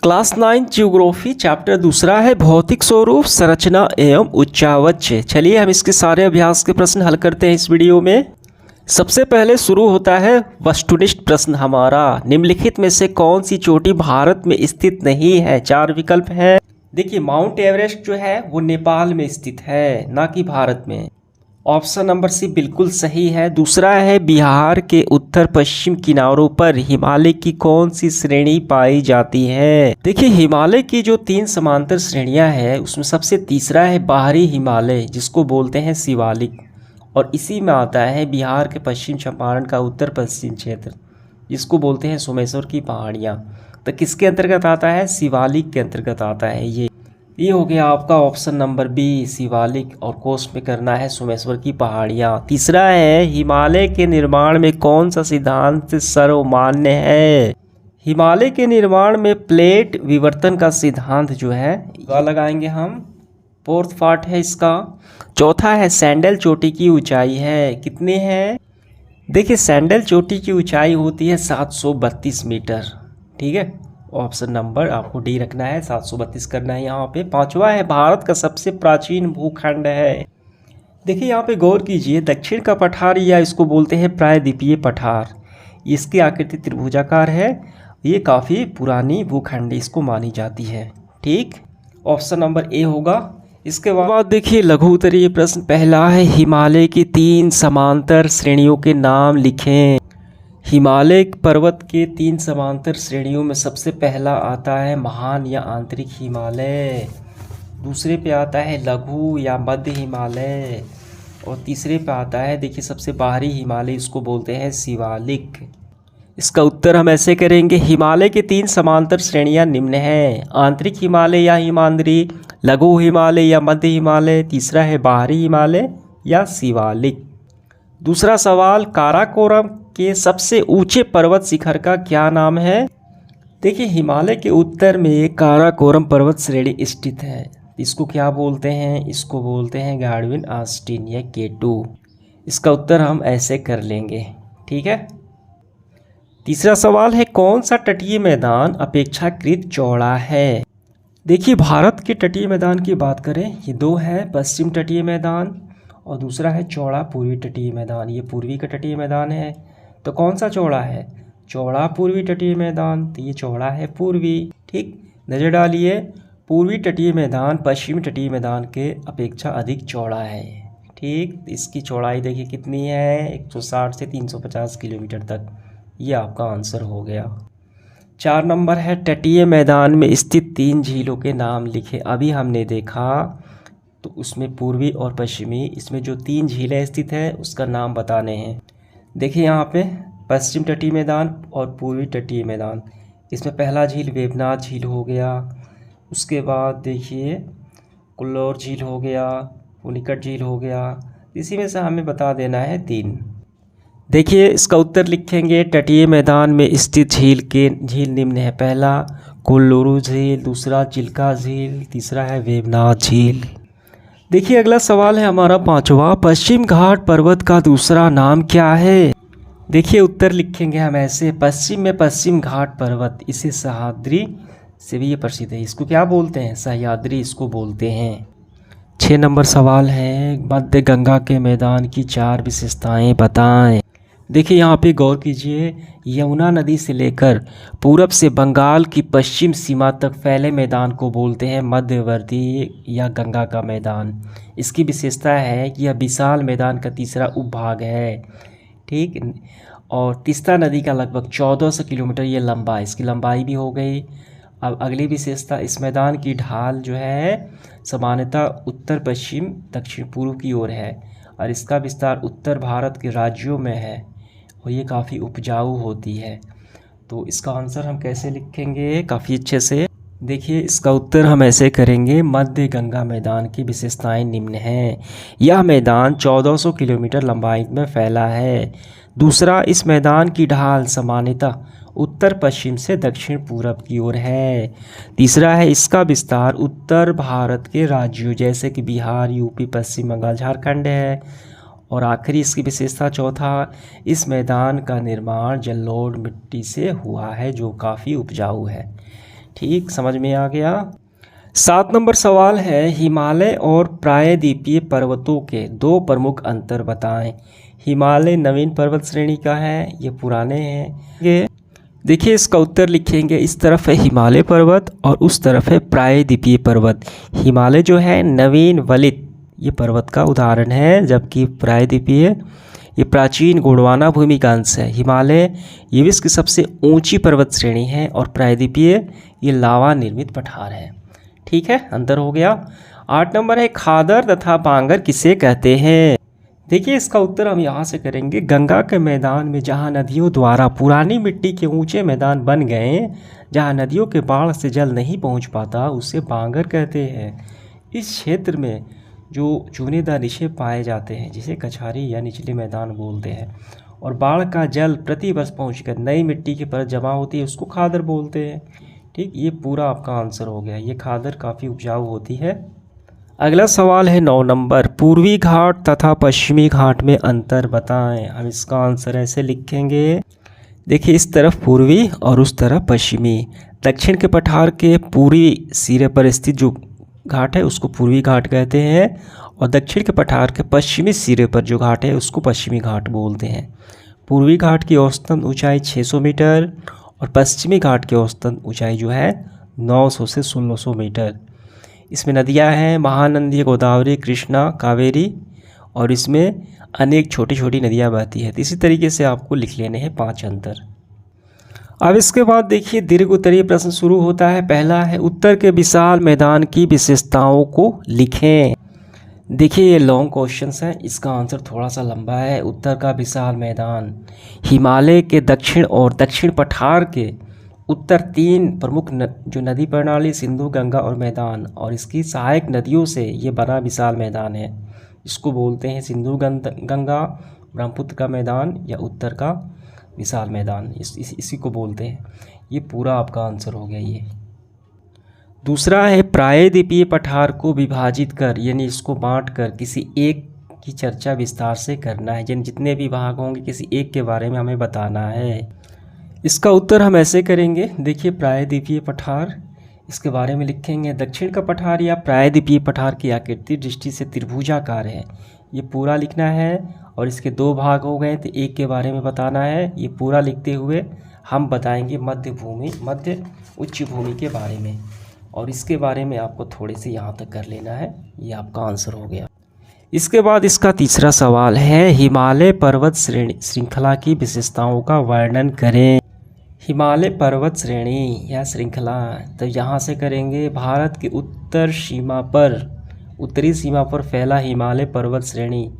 Class 9 geography chapter दूसरा है भौतिक स्वरूप संरचना एवं उच्चावच। चलिए हम इसके सारे अभ्यास के प्रश्न हल करते हैं इस वीडियो में। सबसे पहले शुरू होता है वस्तुनिष्ठ प्रश्न हमारा। निम्नलिखित में से कौन सी चोटी भारत में स्थित नहीं है? चार विकल्प है। देखिए माउंट एवरेस्ट जो है वो नेपाल में स्थित है, ना कि भारत में। ऑप्शन नंबर सी बिल्कुल सही है। दूसरा है बिहार के उत्तर पश्चिम किनारों पर हिमालय की कौन सी श्रेणी पाई जाती है? देखिए हिमालय की जो 3 समांतर श्रेणियां हैं उसमें सबसे तीसरा है बाहरी हिमालय, जिसको बोलते हैं शिवालिक, और इसी में आता है बिहार के पश्चिम चंपारण का उत्तर पश्चिम क्षेत्र, जिसको बोलते हैं सोमेश्वर की पहाड़ियाँ। तो किसके अंतर्गत आता है? शिवालिक के अंतर्गत आता है। ये हो गया आपका ऑप्शन नंबर बी शिवालिक, और कोस्ट में करना है सोमेश्वर की पहाड़ियाँ। तीसरा है हिमालय के निर्माण में कौन सा सिद्धांत सर्वमान्य है? हिमालय के निर्माण में प्लेट विवर्तन का सिद्धांत जो है लगाएंगे हम। फोर्थ पार्ट है इसका। चौथा है सैंडल चोटी की ऊंचाई है, कितनी है? देखिए सैंडल चोटी की ऊंचाई होती है 732 मीटर। ठीक है, ऑप्शन नंबर आपको डी रखना है, 732 करना है यहाँ पे। पांचवा है भारत का सबसे प्राचीन भूखंड है। देखिए यहाँ पे गौर कीजिए, दक्षिण का पठार या इसको बोलते हैं प्रायद्वीपीय पठार, इसकी आकृति त्रिभुजाकार है। ये काफ़ी पुरानी भूखंड इसको मानी जाती है। ठीक, ऑप्शन नंबर ए होगा। इसके बाद देखिए लघु उत्तरीय प्रश्न पहला है हिमालय की 3 समांतर श्रेणियों के नाम लिखें। हिमालय पर्वत के 3 समांतर श्रेणियों में सबसे पहला आता है महान या आंतरिक हिमालय, दूसरे पे आता है लघु या मध्य हिमालय, और तीसरे पे आता है देखिए सबसे बाहरी हिमालय, इसको बोलते हैं शिवालिक। इसका उत्तर हम ऐसे करेंगे, हिमालय के 3 समांतर श्रेणियां निम्न हैं: आंतरिक हिमालय या हिमाद्री, लघु हिमालय या मध्य हिमालय, तीसरा है बाहरी हिमालय या शिवालिक। दूसरा सवाल, काराकोरम के सबसे ऊंचे पर्वत शिखर का क्या नाम है? देखिए हिमालय के उत्तर में काराकोरम पर्वत श्रेणी स्थित है, इसको क्या बोलते हैं? इसको बोलते हैं गार्डविन आस्टीन या K2। इसका उत्तर हम ऐसे कर लेंगे। ठीक है। तीसरा सवाल है कौन सा तटीय मैदान अपेक्षाकृत चौड़ा है? देखिए भारत के तटीय मैदान की बात करें, ये 2 है, पश्चिम तटीय मैदान और दूसरा है चौड़ा पूर्वी तटीय मैदान। ये पूर्वी का तटीय मैदान है, तो कौन सा चौड़ा है? चौड़ा पूर्वी तटीय मैदान, तो ये चौड़ा है पूर्वी। ठीक, नज़र डालिए, पूर्वी तटीय मैदान पश्चिमी तटीय मैदान के अपेक्षा अधिक चौड़ा है। ठीक, इसकी चौड़ाई देखिए कितनी है, 160 से 350 किलोमीटर तक। ये आपका आंसर हो गया। 4 नंबर है तटीय मैदान में स्थित 3 झीलों के नाम लिखे। अभी हमने देखा तो उसमें पूर्वी और पश्चिमी, इसमें जो 3 झीलें स्थित है उसका नाम बताने हैं। देखिए यहाँ पे पश्चिम तटीय मैदान और पूर्वी तटीय मैदान, इसमें पहला झील वेवनाथ झील हो गया, उसके बाद देखिए कुल्लौर झील हो गया, पुनिकट झील हो गया। इसी में से हमें बता देना है 3। देखिए इसका उत्तर लिखेंगे, तटीय मैदान में स्थित झील निम्न है। पहला कुल्लूरू झील, दूसरा चिल्का झील, तीसरा है वेवनाथ झील। देखिए अगला सवाल है हमारा 5वां, पश्चिम घाट पर्वत का दूसरा नाम क्या है? देखिए उत्तर लिखेंगे हम ऐसे, पश्चिम में पश्चिम घाट पर्वत, इसे सह्याद्री से भी ये प्रसिद्ध है, इसको क्या बोलते हैं? सह्याद्री इसको बोलते हैं। 6 नंबर सवाल है मध्य गंगा के मैदान की 4 विशेषताएं बताएं। देखिए यहाँ पे गौर कीजिए, यमुना नदी से लेकर पूरब से बंगाल की पश्चिम सीमा तक फैले मैदान को बोलते हैं मध्यवर्ती या गंगा का मैदान। इसकी विशेषता है कि यह विशाल मैदान का तीसरा उपभाग है। ठीक, और तीस्ता नदी का लगभग 1400 किलोमीटर ये लंबा, इसकी लंबाई भी हो गई। अब अगली विशेषता, इस मैदान की ढाल जो है सामान्यतः उत्तर पश्चिम दक्षिण पूर्व की ओर है, और इसका विस्तार उत्तर भारत के राज्यों में है, और ये काफ़ी उपजाऊ होती है। तो इसका आंसर हम कैसे लिखेंगे? काफ़ी अच्छे से देखिए, इसका उत्तर हम ऐसे करेंगे, मध्य गंगा मैदान की विशेषताएं निम्न हैं। यह मैदान 1400 किलोमीटर लंबाई में फैला है। दूसरा, इस मैदान की ढाल सामान्यतः उत्तर पश्चिम से दक्षिण पूरब की ओर है। तीसरा है इसका विस्तार उत्तर भारत के राज्यों जैसे कि बिहार, यूपी, पश्चिम बंगाल, झारखंड है। और आखिरी इसकी विशेषता चौथा, इस मैदान का निर्माण जलोढ़ मिट्टी से हुआ है जो काफ़ी उपजाऊ है। ठीक, समझ में आ गया। 7 नंबर सवाल है, हिमालय और प्रायद्वीपीय पर्वतों के 2 प्रमुख अंतर बताएं। हिमालय नवीन पर्वत श्रेणी का है, ये पुराने हैं। ये देखिए, इसका उत्तर लिखेंगे, इस तरफ है हिमालय पर्वत और उस तरफ है प्रायद्वीपीय पर्वत। हिमालय जो है नवीन वलित ये पर्वत का उदाहरण है, जबकि प्रायद्वीपीय ये प्राचीन गोंडवाना भूमि का अंश है। हिमालय ये विश्व की सबसे ऊंची पर्वत श्रेणी है और प्रायद्वीपीय ये लावा निर्मित पठार है। ठीक है, अंतर हो गया। 8 नंबर है, खादर तथा बांगर किसे कहते हैं। देखिए, इसका उत्तर हम यहाँ से करेंगे, गंगा के मैदान में जहाँ नदियों द्वारा पुरानी मिट्टी के ऊंचे मैदान बन गए, जहाँ नदियों के बाढ़ से जल नहीं पहुँच पाता, उसे बांगर कहते हैं। इस क्षेत्र में जो चूनेदार निक्षेप पाए जाते हैं, जिसे कछारी या निचले मैदान बोलते हैं, और बाढ़ का जल प्रतिवर्ष पहुंचकर नई मिट्टी की परत जमा होती है, उसको खादर बोलते हैं। ठीक, ये पूरा आपका आंसर हो गया। ये खादर काफ़ी उपजाऊ होती है। अगला सवाल है 9 नंबर, पूर्वी घाट तथा पश्चिमी घाट में अंतर बताएं। हम इसका आंसर ऐसे लिखेंगे, देखिए, इस तरफ पूर्वी और उस तरफ पश्चिमी। दक्षिण के पठार के पूर्वी सिरे पर स्थित जो घाट है उसको पूर्वी घाट कहते हैं, और दक्षिण के पठार के पश्चिमी सिरे पर जो घाट है उसको पश्चिमी घाट बोलते हैं। पूर्वी घाट की औसतन ऊंचाई 600 मीटर और पश्चिमी घाट की औसतन ऊंचाई जो है 900 से 1600 मीटर। इसमें नदियां हैं महानंदी, गोदावरी, कृष्णा, कावेरी, और इसमें अनेक छोटी छोटी नदियां बहती हैं। तो इसी तरीके से आपको लिख लेने हैं 5 अंतर। अब इसके बाद देखिए, दीर्घ उत्तरीय प्रश्न शुरू होता है। पहला है, उत्तर के विशाल मैदान की विशेषताओं को लिखें। देखिए, ये लॉन्ग क्वेश्चंस है, इसका आंसर थोड़ा सा लंबा है। उत्तर का विशाल मैदान हिमालय के दक्षिण और दक्षिण पठार के उत्तर 3 प्रमुख जो नदी प्रणाली सिंधु, गंगा और मैदान, और इसकी सहायक नदियों से ये बना विशाल मैदान है। इसको बोलते हैं सिंधु गंगा ब्रह्मपुत्र का मैदान या उत्तर का विशाल मैदान, इसी को बोलते हैं। ये पूरा आपका आंसर हो गया। ये दूसरा है, प्रायद्वीपीय पठार को विभाजित कर, यानी इसको बांट कर किसी एक की चर्चा विस्तार से करना है। यानी जितने भी भाग होंगे किसी एक के बारे में हमें बताना है। इसका उत्तर हम ऐसे करेंगे, देखिए, प्रायद्वीपीय पठार, इसके बारे में लिखेंगे, दक्षिण का पठार या प्रायद्वीपीय पठार की आकृति दृष्टि से त्रिभुजाकार है। ये पूरा लिखना है, और इसके 2 भाग हो गए तो एक के बारे में बताना है। ये पूरा लिखते हुए हम बताएंगे मध्य उच्च भूमि के बारे में, और इसके बारे में आपको थोड़े से यहाँ तक कर लेना है। ये आपका आंसर हो गया। इसके बाद इसका तीसरा सवाल है, हिमालय पर्वत श्रृंखला की विशेषताओं का वर्णन करें। हिमालय पर्वत श्रेणी या श्रृंखला, तो यहाँ से करेंगे, भारत की उत्तरी सीमा पर फैला हिमालय पर्वत श्रेणी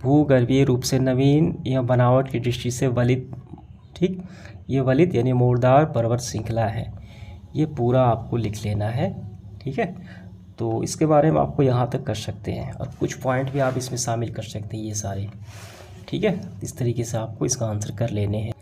भूगर्भीय रूप से नवीन या बनावट की दृष्टि से वलित, ठीक, ये वलित यानी मोड़दार पर्वत श्रृंखला है। ये पूरा आपको लिख लेना है। ठीक है, तो इसके बारे में आपको यहाँ तक कर सकते हैं, और कुछ पॉइंट भी आप इसमें शामिल कर सकते हैं, ये सारे। ठीक है, इस तरीके से आपको इसका आंसर कर लेने हैं।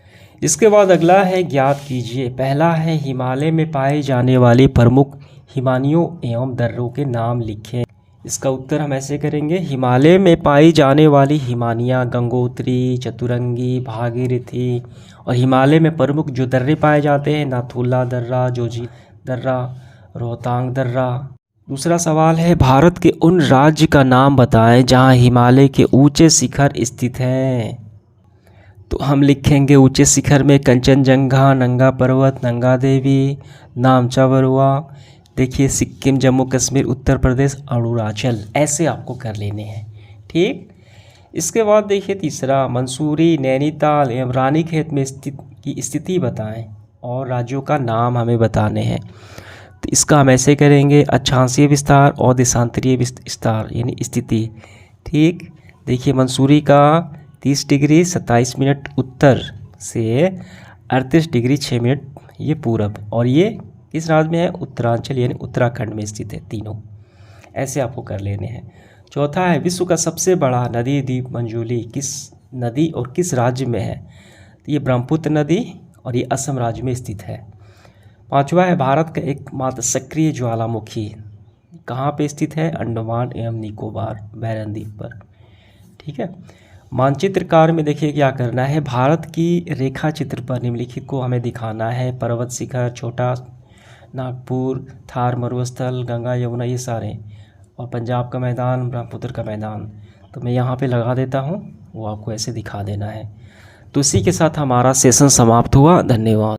इसके बाद अगला है, ज्ञात कीजिए। पहला है, हिमालय में पाए जाने वाले प्रमुख हिमानियों एवं दर्रों के नाम लिखें। इसका उत्तर हम ऐसे करेंगे, हिमालय में पाई जाने वाली हिमानियाँ गंगोत्री, चतुरंगी, भागीरथी, और हिमालय में प्रमुख जो दर्रे पाए जाते हैं, नाथुला दर्रा, जोजी दर्रा, रोहतांग दर्रा। दूसरा सवाल है, भारत के उन राज्य का नाम बताएं जहां हिमालय के ऊंचे शिखर स्थित हैं। तो हम लिखेंगे, ऊंचे शिखर में कंचनजंगा, नंगा पर्वत, नंगा देवी, नामचा बरुआ। देखिए, सिक्किम, जम्मू कश्मीर, उत्तर प्रदेश, अरुणाचल, ऐसे आपको कर लेने हैं। ठीक, इसके बाद देखिए तीसरा, मंसूरी, नैनीताल एवं रानीखेत में स्थिति बताएं और राज्यों का नाम हमें बताने हैं। तो इसका हम ऐसे करेंगे, अक्षांशीय विस्तार और देशांतरीय विस्तार यानी स्थिति। ठीक, देखिए, मंसूरी का 30 डिग्री 27 मिनट उत्तर से 38 डिग्री 6 मिनट ये पूरब, और ये किस राज्य में है, उत्तरांचल यानी उत्तराखंड में स्थित है। तीनों ऐसे आपको कर लेने हैं। चौथा है, विश्व का सबसे बड़ा नदी द्वीप मंजूली किस नदी और किस राज्य में है। तो ये ब्रह्मपुत्र नदी और ये असम राज्य में स्थित है। पांचवा है, भारत का एकमात्र सक्रिय ज्वालामुखी कहाँ पे स्थित है, अंडमान एवं निकोबार बैरन द्वीप पर। ठीक है, मानचित्रकार में देखिए क्या करना है, भारत की रेखा चित्र पर निम्नलिखित को हमें दिखाना है। पर्वत शिखर, छोटा नागपुर, थार मरुस्थल, गंगा यमुना, ये सारे, और पंजाब का मैदान, ब्रह्मपुत्र का मैदान। तो मैं यहाँ पे लगा देता हूँ, वो आपको ऐसे दिखा देना है। तो इसी के साथ हमारा सेशन समाप्त हुआ। धन्यवाद।